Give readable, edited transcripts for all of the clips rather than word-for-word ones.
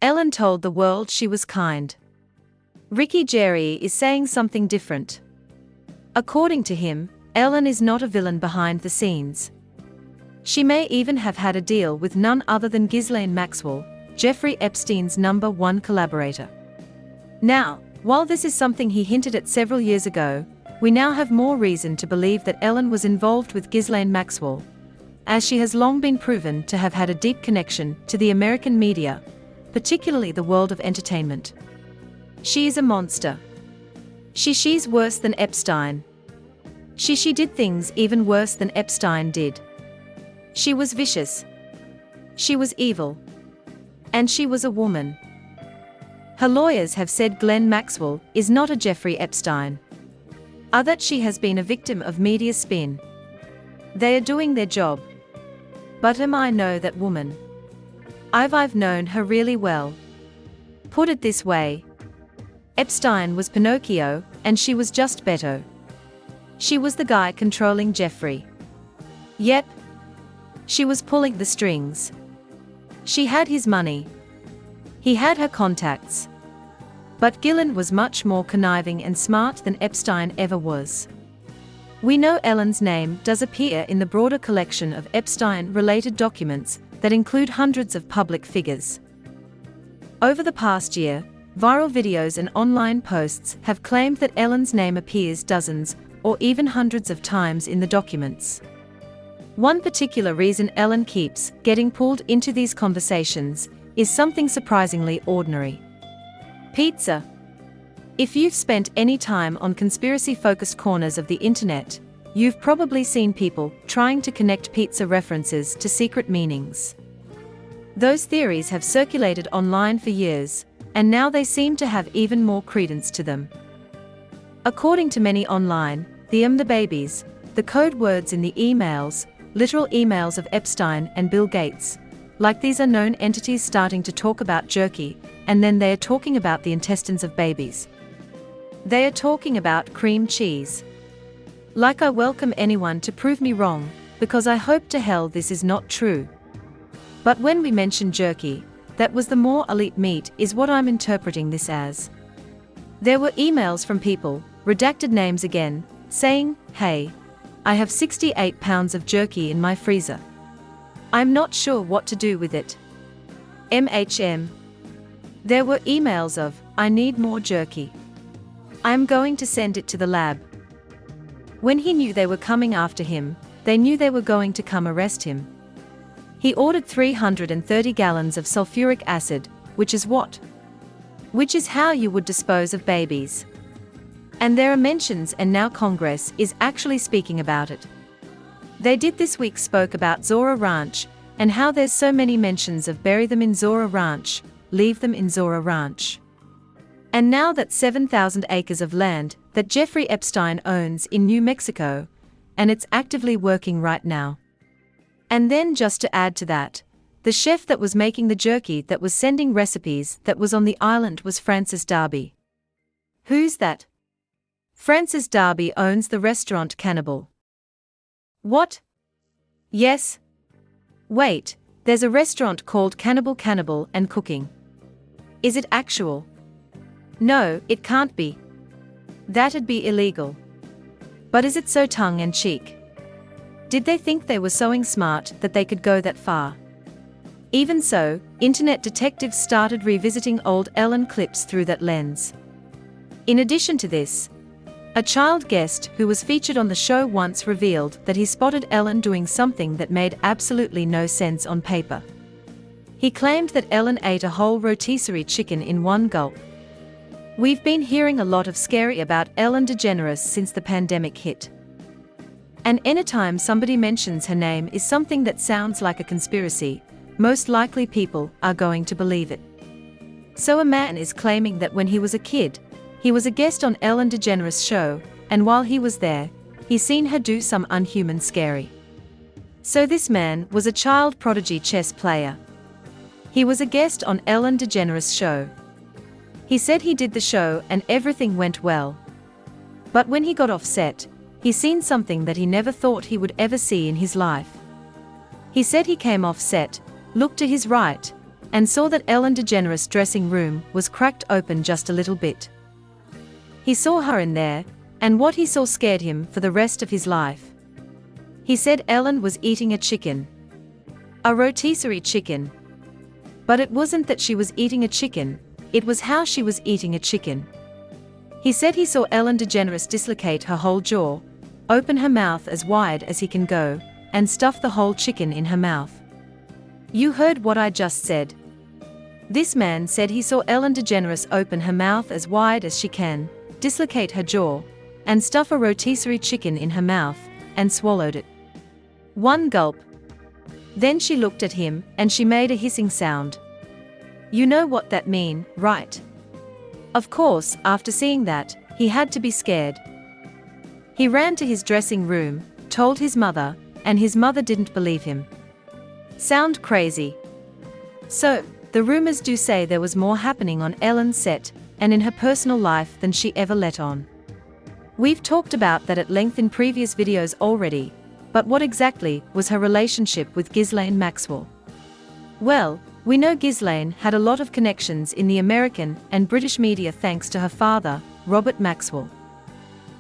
Ellen told the world she was kind. Ricky Gervais is saying something different. According to him, Ellen is not a villain behind the scenes. She may even have had a deal with none other than Ghislaine Maxwell, Jeffrey Epstein's #1 collaborator. Now, while this is something he hinted at several years ago, we now have more reason to believe that Ellen was involved with Ghislaine Maxwell, as she has long been proven to have had a deep connection to the American media, particularly the world of entertainment. She is a monster. She's worse than Epstein. She did things even worse than Epstein did. She was vicious. She was evil. And she was a woman. Her lawyers have said Ghislaine Maxwell is not a Jeffrey Epstein, or that she has been a victim of media spin. They are doing their job. But I know that woman. I've known her really well. Put it this way. Epstein was Pinocchio, and she was just Beto. She was the guy controlling Jeffrey. Yep. She was pulling the strings. She had his money. He had her contacts. But Ghislaine was much more conniving and smart than Epstein ever was. We know Ellen's name does appear in the broader collection of Epstein-related documents that include hundreds of public figures. Over the past year, viral videos and online posts have claimed that Ellen's name appears dozens or even hundreds of times in the documents. One particular reason Ellen keeps getting pulled into these conversations is something surprisingly ordinary. Pizza. If you've spent any time on conspiracy-focused corners of the internet, you've probably seen people trying to connect pizza references to secret meanings. Those theories have circulated online for years, and now they seem to have even more credence to them. According to many online, the babies, the code words in the emails, literal emails of Epstein and Bill Gates, like these are known entities starting to talk about jerky, and then they are talking about the intestines of babies. They are talking about cream cheese. Like I welcome anyone to prove me wrong, because I hope to hell this is not true. But when we mention jerky, that was the more elite meat is what I'm interpreting this as. There were emails from people, redacted names again, saying, hey, I have 68 pounds of jerky in my freezer. I'm not sure what to do with it. MHM. There were emails of, I need more jerky. I'm going to send it to the lab. When he knew they were coming after him, they knew they were going to come arrest him. He ordered 330 gallons of sulfuric acid, which is what? Which is how you would dispose of babies. And there are mentions, and now Congress is actually speaking about it. They did this week spoke about Zora Ranch, and how there's so many mentions of bury them in Zora Ranch, leave them in Zora Ranch. And now that 7,000 acres of land that Jeffrey Epstein owns in New Mexico, and it's actively working right now. And then just to add to that, the chef that was making the jerky that was sending recipes that was on the island was Francis Darby. Who's that? Francis Darby owns the restaurant Cannibal. What? Yes. Wait, there's a restaurant called Cannibal and Cooking. Is it actual? No, it can't be. That'd be illegal. But is it so tongue-in-cheek? Did they think they were so smart that they could go that far? Even so, internet detectives started revisiting old Ellen clips through that lens. In addition to this, a child guest who was featured on the show once revealed that he spotted Ellen doing something that made absolutely no sense on paper. He claimed that Ellen ate a whole rotisserie chicken in one gulp. We've been hearing a lot of scary about Ellen DeGeneres since the pandemic hit. And anytime somebody mentions her name is something that sounds like a conspiracy, most likely people are going to believe it. So a man is claiming that when he was a kid, he was a guest on Ellen DeGeneres' show, and while he was there, he seen her do some unhuman scary. So this man was a child prodigy chess player. He was a guest on Ellen DeGeneres' show. He said he did the show and everything went well. But when he got off set, he seen something that he never thought he would ever see in his life. He said he came off set, looked to his right, and saw that Ellen DeGeneres' dressing room was cracked open just a little bit. He saw her in there, and what he saw scared him for the rest of his life. He said Ellen was eating a chicken. A rotisserie chicken. But it wasn't that she was eating a chicken, it was how she was eating a chicken. He said he saw Ellen DeGeneres dislocate her whole jaw, open her mouth as wide as he can go, and stuff the whole chicken in her mouth. You heard what I just said. This man said he saw Ellen DeGeneres open her mouth as wide as she can, dislocate her jaw, and stuff a rotisserie chicken in her mouth, and swallowed it. One gulp. Then she looked at him, and she made a hissing sound. You know what that mean, right? Of course, after seeing that, he had to be scared. He ran to his dressing room, told his mother, and his mother didn't believe him. Sound crazy? So, the rumors do say there was more happening on Ellen's set, and in her personal life than she ever let on. We've talked about that at length in previous videos already, but what exactly was her relationship with Ghislaine Maxwell? Well, we know Ghislaine had a lot of connections in the American and British media thanks to her father, Robert Maxwell.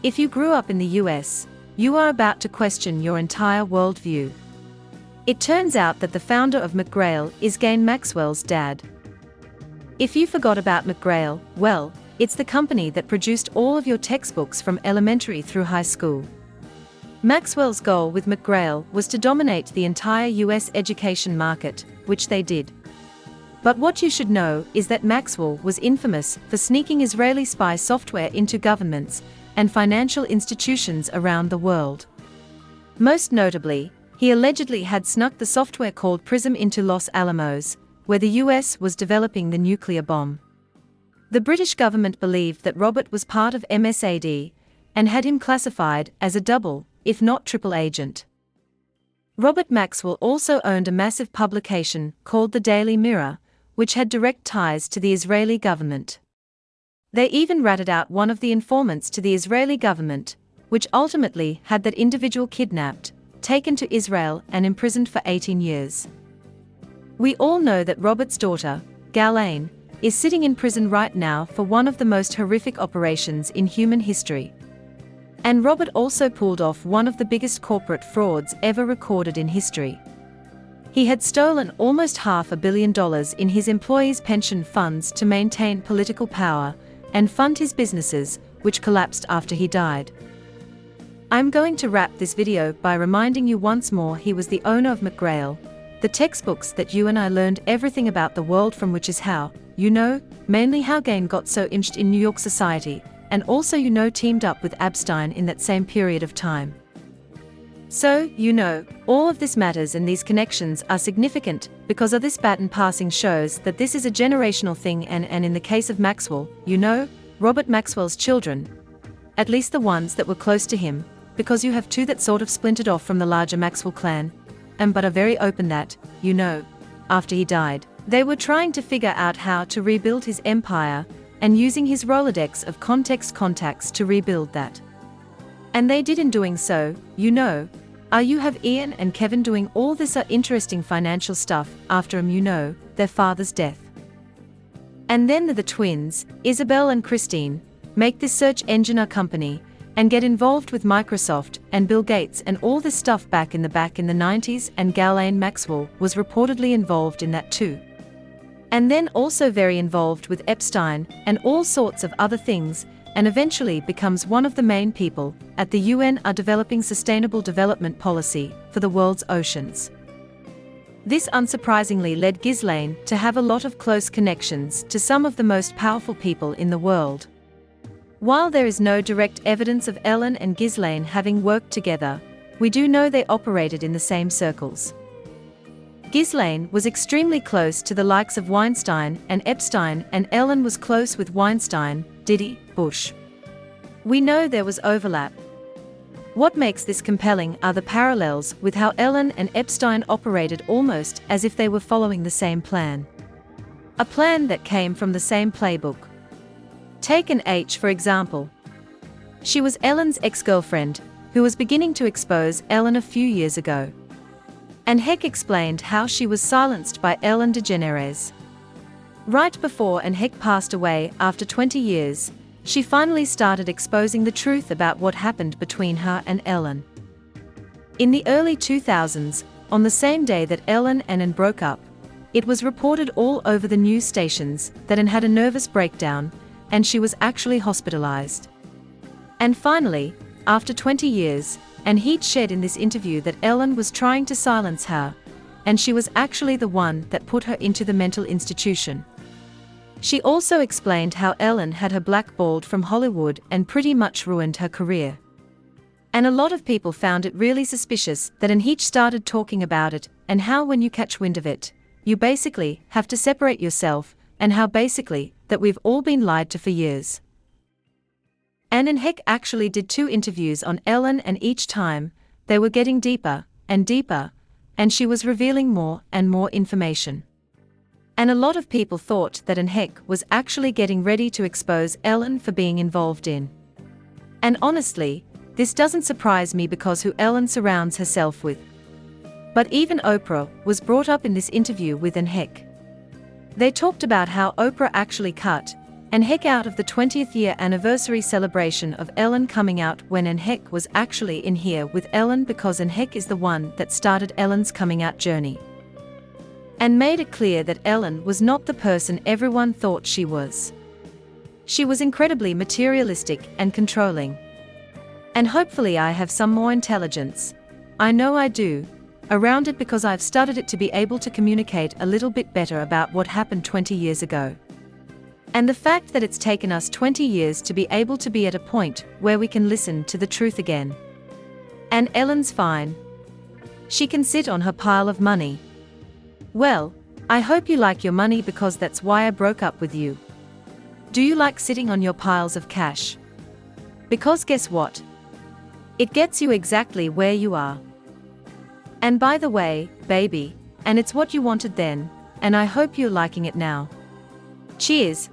If you grew up in the US, you are about to question your entire worldview. It turns out that the founder of McGrail is Ghislaine Maxwell's dad. If you forgot about McGrail, well, it's the company that produced all of your textbooks from elementary through high school. Maxwell's goal with McGrail was to dominate the entire US education market, which they did. But what you should know is that Maxwell was infamous for sneaking Israeli spy software into governments and financial institutions around the world. Most notably, he allegedly had snuck the software called PRISM into Los Alamos, where the US was developing the nuclear bomb. The British government believed that Robert was part of MSAD and had him classified as a double, if not triple agent. Robert Maxwell also owned a massive publication called the Daily Mirror, which had direct ties to the Israeli government. They even ratted out one of the informants to the Israeli government, which ultimately had that individual kidnapped, taken to Israel and imprisoned for 18 years. We all know that Robert's daughter, Ghislaine, is sitting in prison right now for one of the most horrific operations in human history. And Robert also pulled off one of the biggest corporate frauds ever recorded in history. He had stolen almost $500 million in his employees' pension funds to maintain political power and fund his businesses, which collapsed after he died. I'm going to wrap this video by reminding you once more he was the owner of McGrail, the textbooks that you and I learned everything about the world from, which is how, you know, mainly how Ghislaine got so inched in New York society, and also you know teamed up with Epstein in that same period of time. So, you know, all of this matters and these connections are significant because of this baton passing shows that this is a generational thing and in the case of Maxwell, you know, Robert Maxwell's children, at least the ones that were close to him, because you have two that sort of splintered off from the larger Maxwell clan, but are very open that, you know, after he died, they were trying to figure out how to rebuild his empire and using his Rolodex of contacts to rebuild that. And they did in doing so, you know. You have Ian and Kevin doing all this interesting financial stuff after you know, their father's death. And then the twins, Isabel and Christine, make this search engine company and get involved with Microsoft and Bill Gates and all this stuff back in the 90s, and Ghislaine Maxwell was reportedly involved in that too. And then also very involved with Epstein and all sorts of other things, and eventually becomes one of the main people at the UN developing sustainable development policy for the world's oceans. This unsurprisingly led Ghislaine to have a lot of close connections to some of the most powerful people in the world. While there is no direct evidence of Ellen and Ghislaine having worked together, we do know they operated in the same circles. Ghislaine was extremely close to the likes of Weinstein and Epstein, and Ellen was close with Weinstein, Diddy, Bush. We know there was overlap. What makes this compelling are the parallels with how Ellen and Epstein operated, almost as if they were following the same plan. A plan that came from the same playbook. Take an H for example. She was Ellen's ex-girlfriend, who was beginning to expose Ellen a few years ago. And Heck explained how she was silenced by Ellen DeGeneres. Right before Anne Heck passed away after 20 years, she finally started exposing the truth about what happened between her and Ellen. In the early 2000s, on the same day that Ellen and Anne broke up, it was reported all over the news stations that Anne had a nervous breakdown, and she was actually hospitalized. And finally, after 20 years, Anne Heck shared in this interview that Ellen was trying to silence her, and she was actually the one that put her into the mental institution. She also explained how Ellen had her blackballed from Hollywood and pretty much ruined her career. And a lot of people found it really suspicious that Anne Heck started talking about it, and how when you catch wind of it, you basically have to separate yourself, and how basically that we've all been lied to for years. Anne Heck actually did 2 interviews on Ellen, and each time, they were getting deeper and deeper, and she was revealing more and more information. And a lot of people thought that Anne Heck was actually getting ready to expose Ellen for being involved in. And honestly, this doesn't surprise me because who Ellen surrounds herself with. But even Oprah was brought up in this interview with Anne Heck. They talked about how Oprah actually cut Anne Heck out of the 20th year anniversary celebration of Ellen coming out, when Anne Heck was actually in here with Ellen, because Anne Heck is the one that started Ellen's coming out journey. And made it clear that Ellen was not the person everyone thought she was. She was incredibly materialistic and controlling. And hopefully I have some more intelligence, I know I do, around it, because I've studied it to be able to communicate a little bit better about what happened 20 years ago. And the fact that it's taken us 20 years to be able to be at a point where we can listen to the truth again. And Ellen's fine. She can sit on her pile of money. Well, I hope you like your money, because that's why I broke up with you. Do you like sitting on your piles of cash? Because guess what? It gets you exactly where you are. And by the way, baby, and it's what you wanted then, and I hope you're liking it now. Cheers.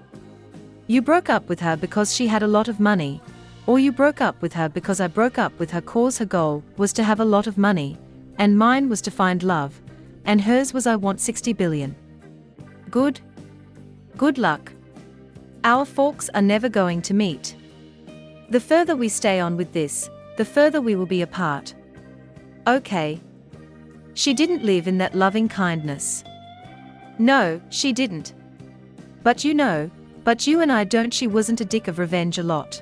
You broke up with her because she had a lot of money, or you broke up with her because I broke up with her cause her goal was to have a lot of money, and mine was to find love, and hers was I want 60 billion. Good luck. Our forks are never going to meet. The further we stay on with this, the further we will be apart. Okay. She didn't live in that loving kindness. No, she didn't. But you and I don't. She wasn't a dick of revenge a lot.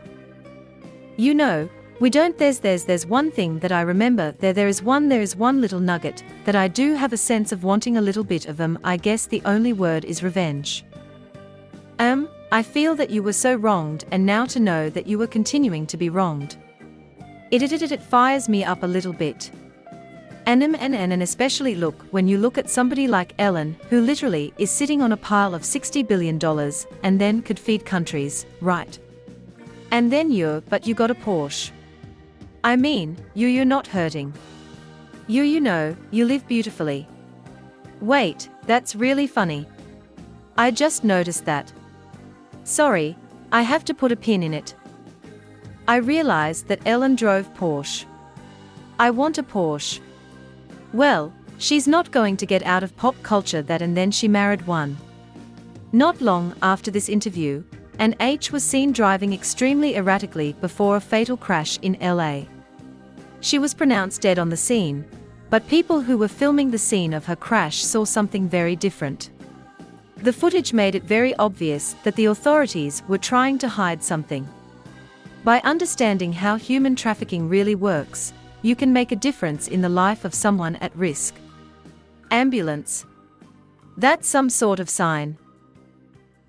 You know, we don't. There's one thing that I remember. There is one little nugget that I do have a sense of wanting a little bit of. I guess the only word is revenge. I feel that you were so wronged, and now to know that you were continuing to be wronged. It fires me up a little bit. And especially look, when you look at somebody like Ellen, who literally is sitting on a pile of $60 billion, and then could feed countries, right? And then you got a Porsche. I mean, you're not hurting. You know, you live beautifully. Wait, that's really funny. I just noticed that. Sorry, I have to put a pin in it. I realized that Ellen drove Porsche. I want a Porsche. Well, she's not going to get out of pop culture that, and then she married one. Not long after this interview, Anne H was seen driving extremely erratically before a fatal crash in LA. She was pronounced dead on the scene, but people who were filming the scene of her crash saw something very different. The footage made it very obvious that the authorities were trying to hide something. By understanding how human trafficking really works, you can make a difference in the life of someone at risk. Ambulance. That's some sort of sign.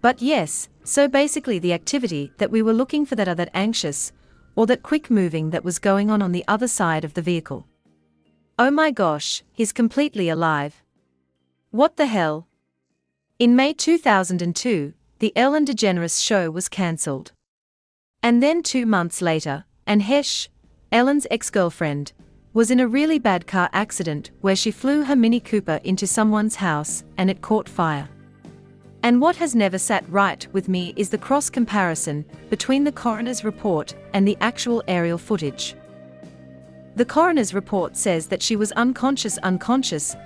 But yes, so basically the activity that we were looking for, that anxious, or that quick moving that was going on the other side of the vehicle. Oh my gosh, he's completely alive. What the hell? In May 2002, the Ellen DeGeneres show was cancelled. And then 2 months later, Anne Heck, Ellen's ex-girlfriend, was in a really bad car accident where she flew her Mini Cooper into someone's house and it caught fire. And what has never sat right with me is the cross-comparison between the coroner's report and the actual aerial footage. The coroner's report says that she was unconscious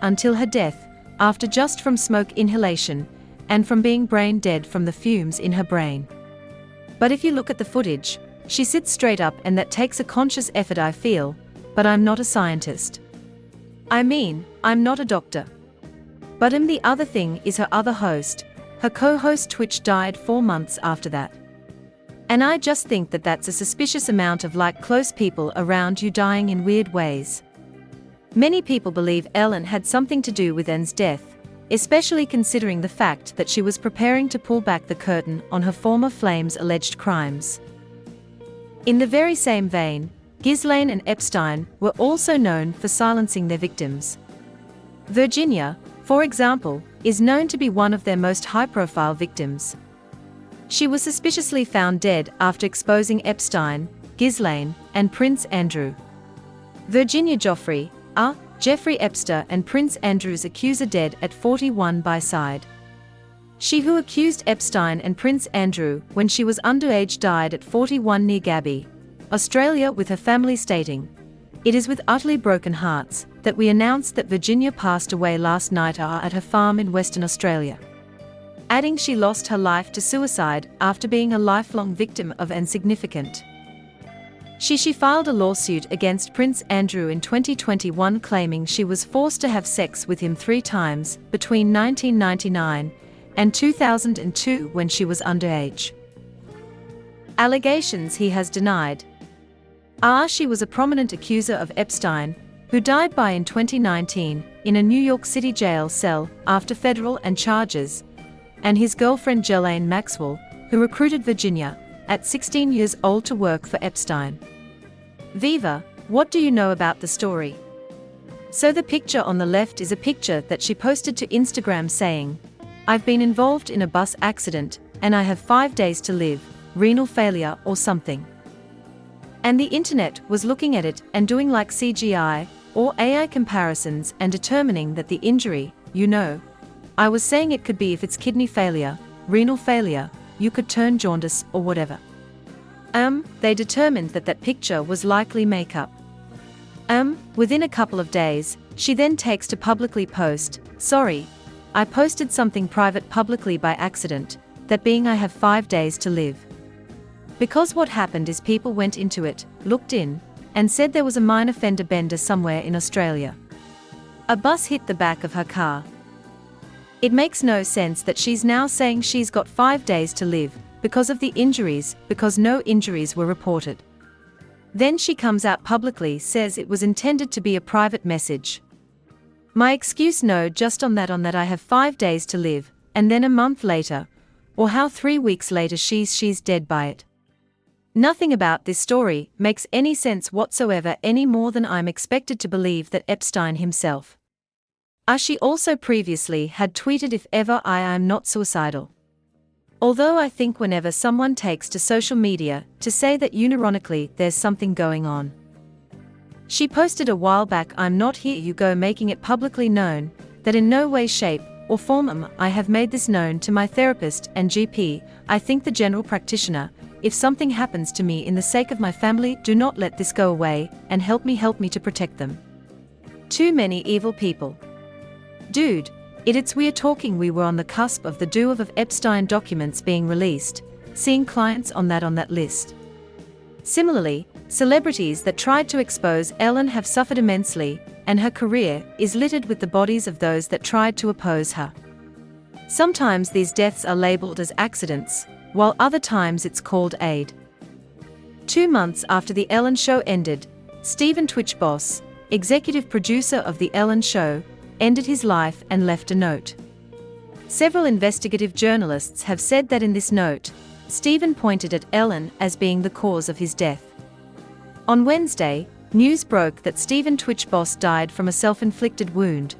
until her death, after just from smoke inhalation, and from being brain dead from the fumes in her brain. But if you look at the footage, she sits straight up, and that takes a conscious effort, I feel, but I'm not a scientist. I mean, I'm not a doctor. But the other thing is her other host, her co-host Twitch, died 4 months after that. And I just think that that's a suspicious amount of close people around you dying in weird ways. Many people believe Ellen had something to do with N's death, especially considering the fact that she was preparing to pull back the curtain on her former flame's alleged crimes. In the very same vein, Ghislaine and Epstein were also known for silencing their victims. Virginia, for example, is known to be one of their most high-profile victims. She was suspiciously found dead after exposing Epstein, Ghislaine, and Prince Andrew. Virginia Jeffrey Epstein and Prince Andrew's accuser dead at 41 by side. She who accused Epstein and Prince Andrew when she was underage died at 41 near Gabby, Australia, with her family stating, "It is with utterly broken hearts that we announce that Virginia passed away last night at her farm in Western Australia." Adding she lost her life to suicide after being a lifelong victim of insignificant. She filed a lawsuit against Prince Andrew in 2021 claiming she was forced to have sex with him 3 times between 1999 and 2002 when she was underage. Allegations he has denied. She was a prominent accuser of Epstein, who died in 2019 in a New York City jail cell after federal charges, and his girlfriend Ghislaine Maxwell, who recruited Virginia, at 16 years old, to work for Epstein. Viva, what do you know about the story? So the picture on the left is a picture that she posted to Instagram saying, "I've been involved in a bus accident, and I have 5 days to live, renal failure or something." And the internet was looking at it and doing CGI or AI comparisons and determining that the injury, I was saying it could be if it's kidney failure, renal failure, you could turn jaundice or whatever. They determined that picture was likely makeup. Within a couple of days, she then takes to publicly post, "Sorry, I posted something private publicly by accident, that being I have 5 days to live." Because what happened is people went into it, looked in, and said there was a minor fender bender somewhere in Australia. A bus hit the back of her car. It makes no sense that she's now saying she's got 5 days to live, because of the injuries, because no injuries were reported. Then she comes out publicly, says it was intended to be a private message. My excuse, no, just on that I have 5 days to live, and then a month later, or how 3 weeks later she's dead by it. Nothing about this story makes any sense whatsoever, any more than I'm expected to believe that Epstein himself. She also previously had tweeted, "If ever I am not suicidal." Although I think whenever someone takes to social media to say that unironically there's something going on. She posted a while back, "I'm not here you go," making it publicly known that in no way, shape, or form I have made this known to my therapist and GP, I think the general practitioner, if something happens to me in the sake of my family, do not let this go away, and help me to protect them. Too many evil people. Dude, it's we're talking we were on the cusp of the do of Epstein documents being released, seeing clients on that list. Similarly, celebrities that tried to expose Ellen have suffered immensely, and her career is littered with the bodies of those that tried to oppose her. Sometimes these deaths are labeled as accidents, while other times it's called aid. 2 months after The Ellen Show ended, Stephen Twitch Boss, executive producer of The Ellen Show, ended his life and left a note. Several investigative journalists have said that in this note, Stephen pointed at Ellen as being the cause of his death. On Wednesday, news broke that Stephen Twitch Boss died from a self-inflicted wound.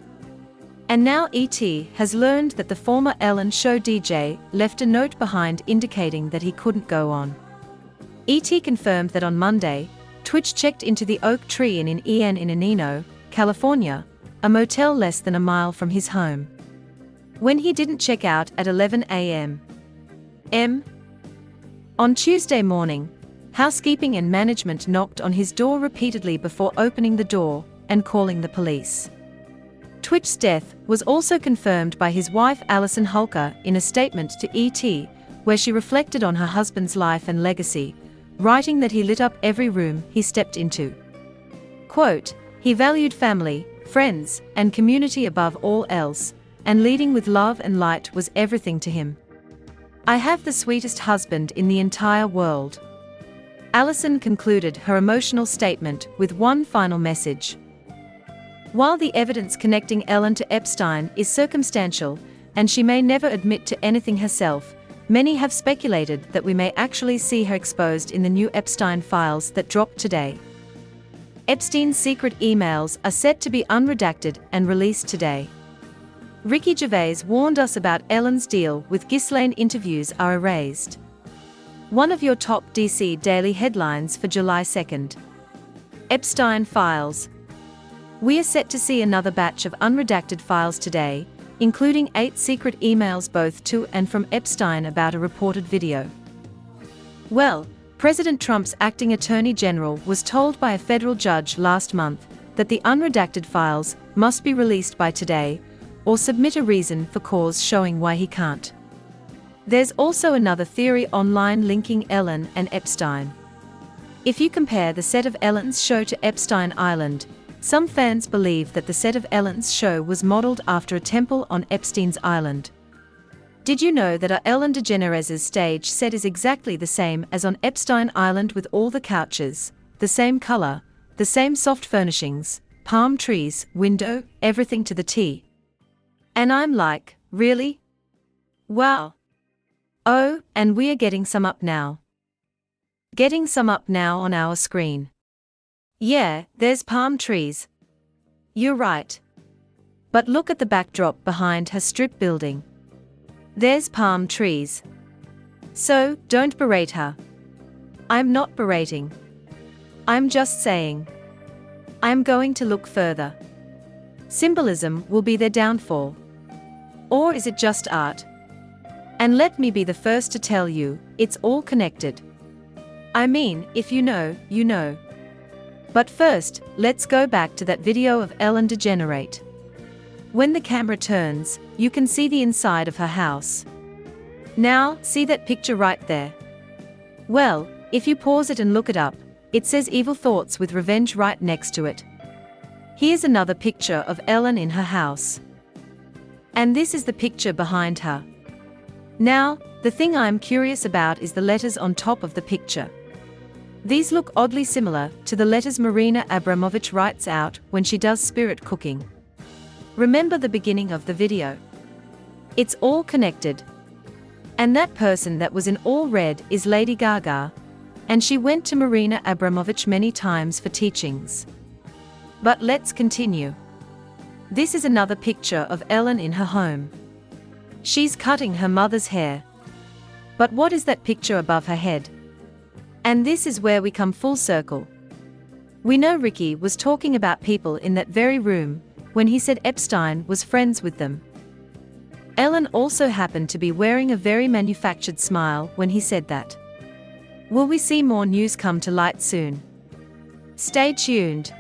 And now ET has learned that the former Ellen Show DJ left a note behind indicating that he couldn't go on. ET confirmed that on Monday, Twitch checked into the Oak Tree Inn in Enino, California, a motel less than a mile from his home. When he didn't check out at 11 a.m. On Tuesday morning, housekeeping and management knocked on his door repeatedly before opening the door and calling the police. Twitch's death was also confirmed by his wife Alison Holker in a statement to ET, where she reflected on her husband's life and legacy, writing that he lit up every room he stepped into. Quote, "He valued family, friends, and community above all else, and leading with love and light was everything to him. I have the sweetest husband in the entire world." Alison concluded her emotional statement with one final message. While the evidence connecting Ellen to Epstein is circumstantial, and she may never admit to anything herself, many have speculated that we may actually see her exposed in the new Epstein files that dropped today. Epstein's secret emails are set to be unredacted and released today. Ricky Gervais warned us about Ellen's deal with Ghislaine. Interviews are erased. One of your top DC daily headlines for July 2nd. Epstein files. We are set to see another batch of unredacted files today, including 8 secret emails both to and from Epstein about a reported video. Well, President Trump's acting attorney general was told by a federal judge last month that the unredacted files must be released by today, or submit a reason for cause showing why he can't. There's also another theory online linking Ellen and Epstein. If you compare the set of Ellen's show to Epstein Island, some fans believe that the set of Ellen's show was modeled after a temple on Epstein's Island. Did you know that our Ellen DeGeneres' stage set is exactly the same as on Epstein Island, with all the couches, the same color, the same soft furnishings, palm trees, window, everything to the T? And I'm like, really? Wow. Oh, and we are getting some up now. Getting some up now on our screen. Yeah, there's palm trees. You're right. But look at the backdrop behind her strip building. There's palm trees. So, don't berate her. I'm not berating. I'm just saying. I'm going to look further. Symbolism will be their downfall. Or is it just art? And let me be the first to tell you, it's all connected. I mean, if you know, you know. But first, let's go back to that video of Ellen DeGeneres. When the camera turns, you can see the inside of her house. Now, see that picture right there? Well, if you pause it and look it up, it says evil thoughts with revenge right next to it. Here's another picture of Ellen in her house. And this is the picture behind her. Now, the thing I'm curious about is the letters on top of the picture. These look oddly similar to the letters Marina Abramovich writes out when she does spirit cooking. Remember the beginning of the video? It's all connected. And that person that was in all red is Lady Gaga, and she went to Marina Abramovich many times for teachings. But let's continue. This is another picture of Ellen in her home. She's cutting her mother's hair. But what is that picture above her head? And this is where we come full circle. We know Ricky was talking about people in that very room when he said Epstein was friends with them. Ellen also happened to be wearing a very manufactured smile when he said that. Will we see more news come to light soon? Stay tuned.